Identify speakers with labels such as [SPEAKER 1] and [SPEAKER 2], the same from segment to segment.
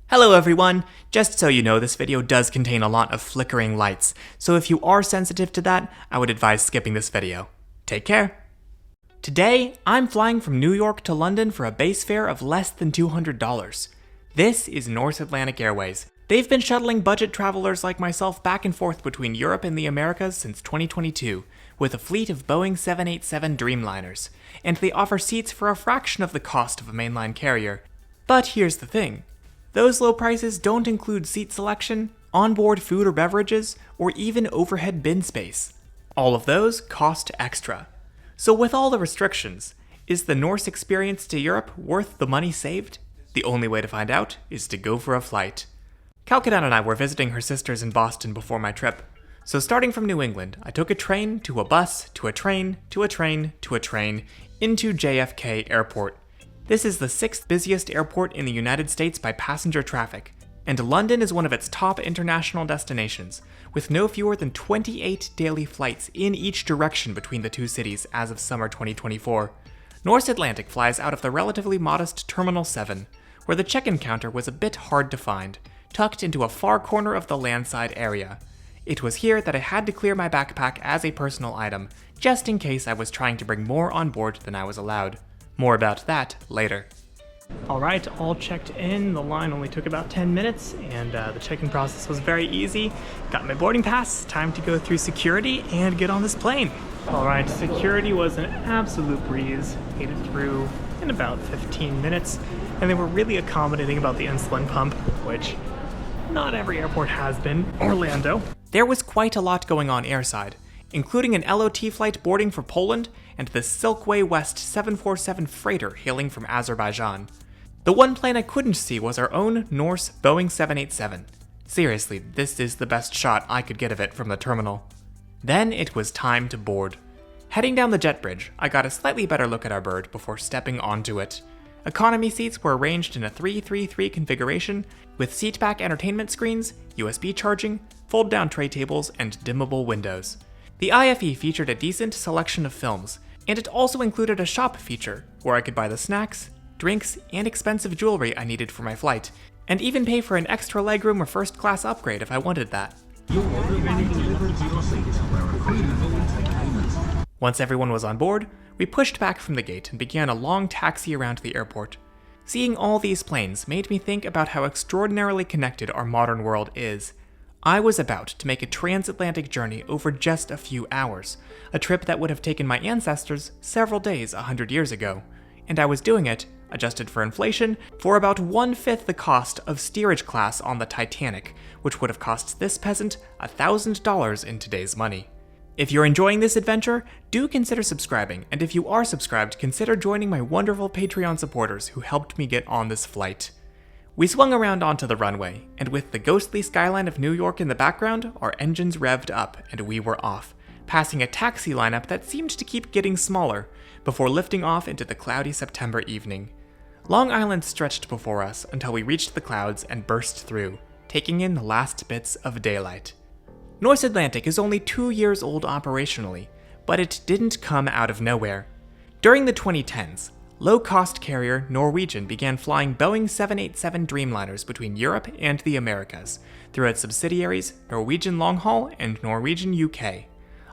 [SPEAKER 1] Hello everyone! Just so you know, this video does contain a lot of flickering lights, so if you are sensitive to that, I would advise skipping this video. Take care! Today, I'm flying from New York to London for a base fare of less than $200. This is Norse Atlantic Airways. They've been shuttling budget travelers like myself back and forth between Europe and the Americas since 2022, with a fleet of Boeing 787 Dreamliners, and they offer seats for a fraction of the cost of a mainline carrier. But here's the thing. Those low prices don't include seat selection, onboard food or beverages, or even overhead bin space. All of those cost extra. So with all the restrictions, is the Norse experience to Europe worth the money saved? The only way to find out is to go for a flight. Calcutta and I were visiting her sisters in Boston before my trip. So starting from New England, I took a train to a bus to a train to a train to a train into JFK Airport. This is the 6th busiest airport in the United States by passenger traffic, and London is one of its top international destinations, with no fewer than 28 daily flights in each direction between the two cities as of summer 2024. Norse Atlantic flies out of the relatively modest Terminal 7, where the check-in counter was a bit hard to find, tucked into a far corner of the landside area. It was here that I had to clear my backpack as a personal item, just in case I was trying to bring more on board than I was allowed. More about that later. Alright, all checked in. The line only took about 10 minutes, and the check-in process was very easy. Got my boarding pass, time to go through security and get on this plane. Alright, security was an absolute breeze. Made it through in about 15 minutes, and they were really accommodating about the insulin pump, which not every airport has been. Orlando. There was quite a lot going on airside, including an LOT flight boarding for Poland and the Silkway West 747 freighter hailing from Azerbaijan. The one plane I couldn't see was our own Norse Boeing 787. Seriously, this is the best shot I could get of it from the terminal. Then it was time to board. Heading down the jet bridge, I got a slightly better look at our bird before stepping onto it. Economy seats were arranged in a 3-3-3 configuration, with seatback entertainment screens, USB charging, fold-down tray tables, and dimmable windows. The IFE featured a decent selection of films, and it also included a shop feature, where I could buy the snacks, drinks, and expensive jewelry I needed for my flight, and even pay for an extra legroom or first-class upgrade if I wanted that. Once everyone was on board, we pushed back from the gate and began a long taxi around the airport. Seeing all these planes made me think about how extraordinarily connected our modern world is. I was about to make a transatlantic journey over just a few hours, a trip that would have taken my ancestors several days 100 years ago, and I was doing it, adjusted for inflation, for about 1/5 the cost of steerage class on the Titanic, which would have cost this peasant $1,000 in today's money. If you're enjoying this adventure, do consider subscribing, and if you are subscribed, consider joining my wonderful Patreon supporters who helped me get on this flight. We swung around onto the runway, and with the ghostly skyline of New York in the background, our engines revved up and we were off, passing a taxi lineup that seemed to keep getting smaller, before lifting off into the cloudy September evening. Long Island stretched before us until we reached the clouds and burst through, taking in the last bits of daylight. Norse Atlantic is only 2 years old operationally, but it didn't come out of nowhere. During the 2010s, low-cost carrier Norwegian began flying Boeing 787 Dreamliners between Europe and the Americas, through its subsidiaries Norwegian Long Haul and Norwegian UK.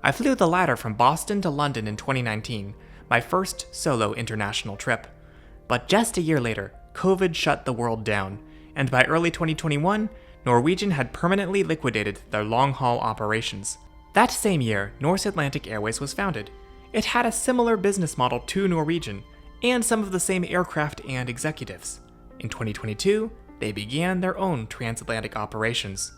[SPEAKER 1] I flew the latter from Boston to London in 2019, my first solo international trip. But just a year later, COVID shut the world down, and by early 2021, Norwegian had permanently liquidated their long-haul operations. That same year, Norse Atlantic Airways was founded. It had a similar business model to Norwegian, and some of the same aircraft and executives. In 2022, they began their own transatlantic operations.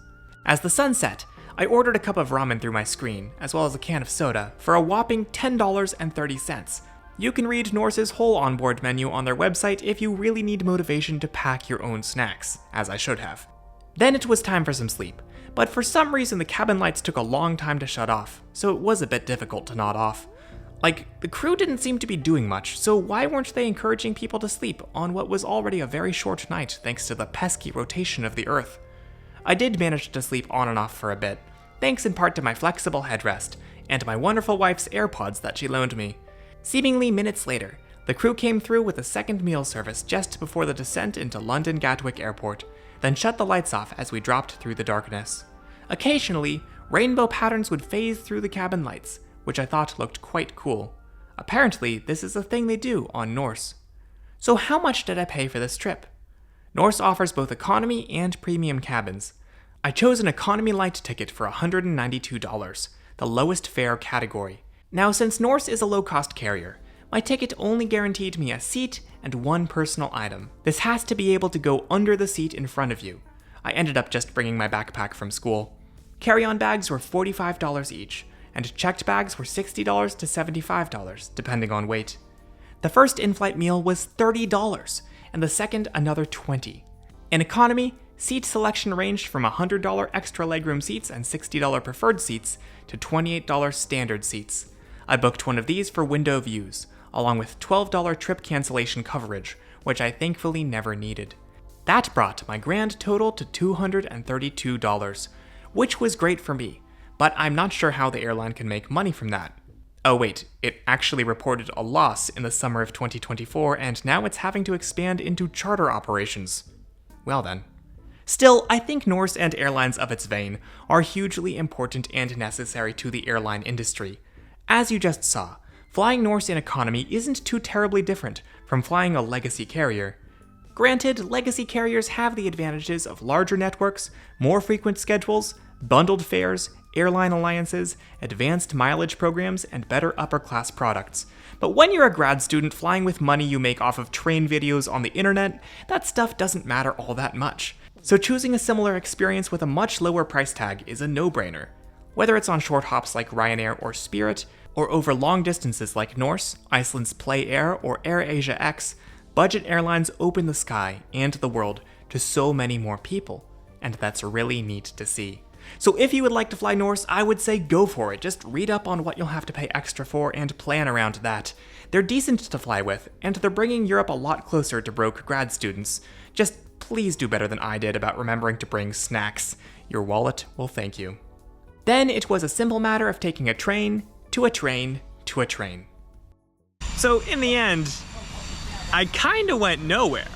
[SPEAKER 1] As the sun set, I ordered a cup of ramen through my screen, as well as a can of soda, for a whopping $10.30. You can read Norse's whole onboard menu on their website if you really need motivation to pack your own snacks, as I should have. Then it was time for some sleep, but for some reason the cabin lights took a long time to shut off, so it was a bit difficult to nod off. The crew didn't seem to be doing much, so why weren't they encouraging people to sleep on what was already a very short night thanks to the pesky rotation of the Earth? I did manage to sleep on and off for a bit, thanks in part to my flexible headrest, and my wonderful wife's AirPods that she loaned me. Seemingly minutes later, the crew came through with a second meal service just before the descent into London Gatwick Airport, then shut the lights off as we dropped through the darkness. Occasionally, rainbow patterns would phase through the cabin lights, which I thought looked quite cool. Apparently, this is a thing they do on Norse. So how much did I pay for this trip? Norse offers both economy and premium cabins. I chose an economy light ticket for $192, the lowest fare category. Now, since Norse is a low-cost carrier, my ticket only guaranteed me a seat and one personal item. This has to be able to go under the seat in front of you. I ended up just bringing my backpack from school. Carry-on bags were $45 each, and checked bags were $60 to $75, depending on weight. The first in-flight meal was $30, and the second another $20. In economy, seat selection ranged from $100 extra legroom seats and $60 preferred seats to $28 standard seats. I booked one of these for window views, along with $12 trip cancellation coverage, which I thankfully never needed. That brought my grand total to $232, which was great for me, but I'm not sure how the airline can make money from that. Oh wait, it actually reported a loss in the summer of 2024, and now it's having to expand into charter operations. Well then. Still, I think Norse and airlines of its vein are hugely important and necessary to the airline industry. As you just saw, flying Norse in economy isn't too terribly different from flying a legacy carrier. Granted, legacy carriers have the advantages of larger networks, more frequent schedules, bundled fares, airline alliances, advanced mileage programs, and better upper-class products. But when you're a grad student flying with money you make off of train videos on the internet, that stuff doesn't matter all that much. So choosing a similar experience with a much lower price tag is a no-brainer. Whether it's on short hops like Ryanair or Spirit, or over long distances like Norse, Iceland's Play Air, or AirAsia X, budget airlines open the sky and the world to so many more people, and that's really neat to see. So if you would like to fly Norse, I would say go for it. Just read up on what you'll have to pay extra for and plan around that. They're decent to fly with, and they're bringing Europe a lot closer to broke grad students. Just please do better than I did about remembering to bring snacks. Your wallet will thank you. Then it was a simple matter of taking a train to a train to a train. So in the end, I kinda went nowhere.